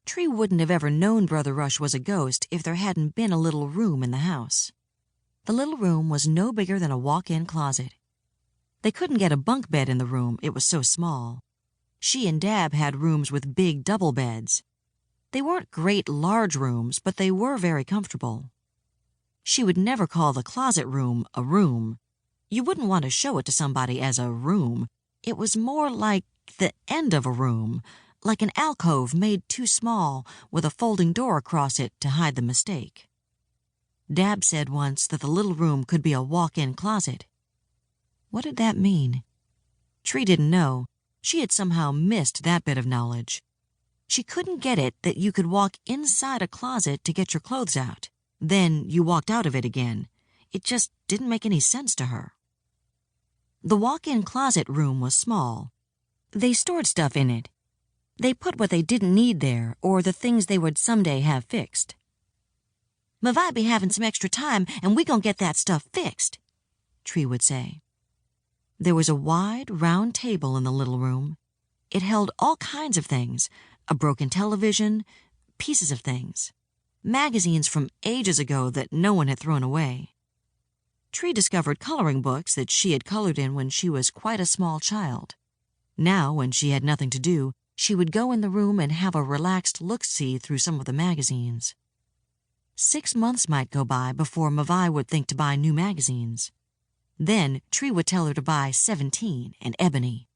Tree wouldn't have ever known Brother Rush was a ghost if there hadn't been a little room in the house. The little room was no bigger than a walk-in closet. They couldn't get a bunk bed in the room, it was so small. She and Dab had rooms with big double beds. They weren't great large rooms, but they were very comfortable. She would never call the closet room a room. You wouldn't want to show it to somebody as a room. It was more like the end of a room, like an alcove made too small with a folding door across it to hide the mistake. Dab said once that the little room could be a walk-in closet. What did that mean? Tree didn't know. She had somehow missed that bit of knowledge. She couldn't get it that you could walk inside a closet to get your clothes out. Then you walked out of it again. It just didn't make any sense to her. The walk-in closet room was small. They stored stuff in it. They put what they didn't need there, or the things they would someday have fixed. "Mavai be having some extra time, and we gon' get that stuff fixed," Tree would say. There was a wide, round table in the little room. It held all kinds of things, a broken television, pieces of things, magazines from ages ago that no one had thrown away. Tree discovered coloring books that she had colored in when she was quite a small child. Now, when she had nothing to do, she would go in the room and have a relaxed look-see through some of the magazines. 6 months might go by before Mavai would think to buy new magazines. Then Tree would tell her to buy 17 and Ebony.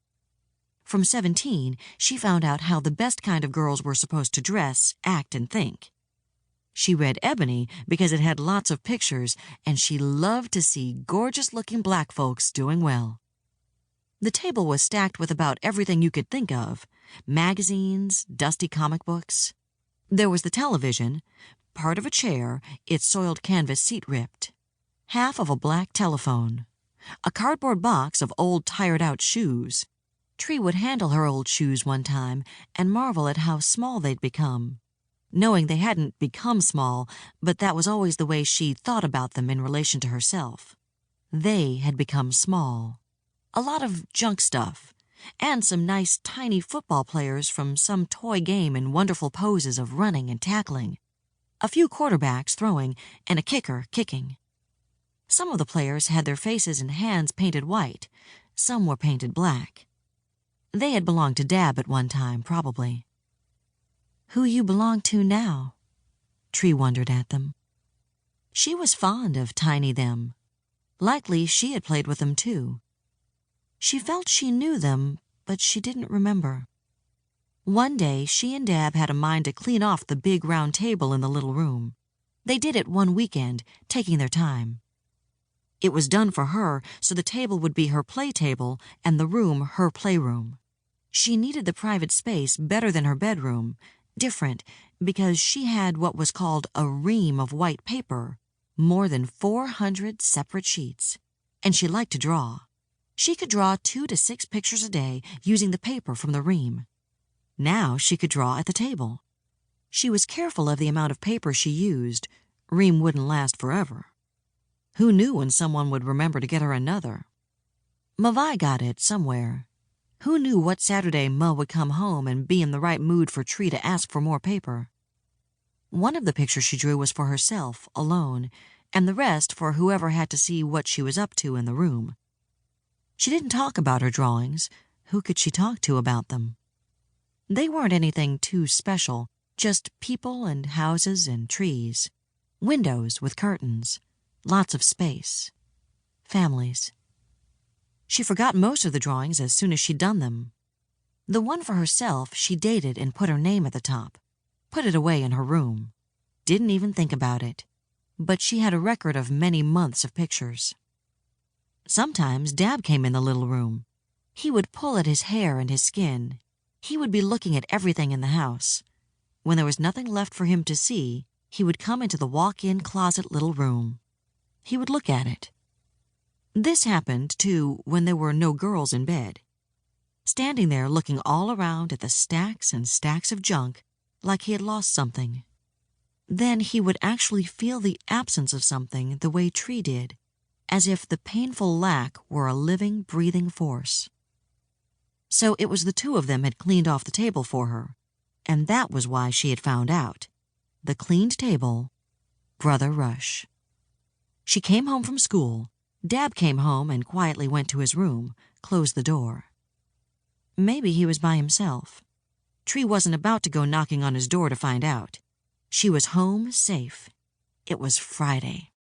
From 17, she found out how the best kind of girls were supposed to dress, act, and think. She read Ebony because it had lots of pictures, and she loved to see gorgeous-looking black folks doing well. The table was stacked with about everything you could think of: magazines, dusty comic books. There was the television, part of a chair, its soiled canvas seat ripped, half of a black telephone, a cardboard box of old tired-out shoes. Tree would handle her old shoes one time and marvel at how small they'd become, knowing they hadn't become small, but that was always the way she thought about them in relation to herself. They had become small. A lot of junk stuff, and some nice tiny football players from some toy game in wonderful poses of running and tackling, a few quarterbacks throwing, and a kicker kicking. Some of the players had their faces and hands painted white, some were painted black. They had belonged to Dab at one time, probably. Who you belong to now? Tree wondered at them. She was fond of Tiny them. Likely she had played with them too. She felt she knew them, but she didn't remember. One day she and Dab had a mind to clean off the big round table in the little room. They did it one weekend, taking their time. It was done for her, so the table would be her play table and the room her playroom. She needed the private space better than her bedroom, different, because she had what was called a ream of white paper, more than 400 separate sheets, and she liked to draw. She could draw 2 to 6 pictures a day using the paper from the ream. Now she could draw at the table. She was careful of the amount of paper she used. Ream wouldn't last forever. Who knew when someone would remember to get her another? Mavai got it somewhere. Who knew what Saturday Ma would come home and be in the right mood for Tree to ask for more paper? One of the pictures she drew was for herself, alone, and the rest for whoever had to see what she was up to in the room. She didn't talk about her drawings. Who could she talk to about them? They weren't anything too special, just people and houses and trees, windows with curtains, lots of space, families. She forgot most of the drawings as soon as she'd done them. The one for herself she dated and put her name at the top, put it away in her room. Didn't even think about it. But she had a record of many months of pictures. Sometimes Dab came in the little room. He would pull at his hair and his skin. He would be looking at everything in the house. When there was nothing left for him to see, he would come into the walk-in closet little room. He would look at it. This happened, too, when there were no girls in bed. Standing there looking all around at the stacks and stacks of junk, like he had lost something. Then he would actually feel the absence of something the way Tree did, as if the painful lack were a living, breathing force. So it was the two of them had cleaned off the table for her. And that was why she had found out. The cleaned table, Brother Rush. She came home from school. Dab came home and quietly went to his room, closed the door. Maybe he was by himself. Tree wasn't about to go knocking on his door to find out. She was home safe. It was Friday.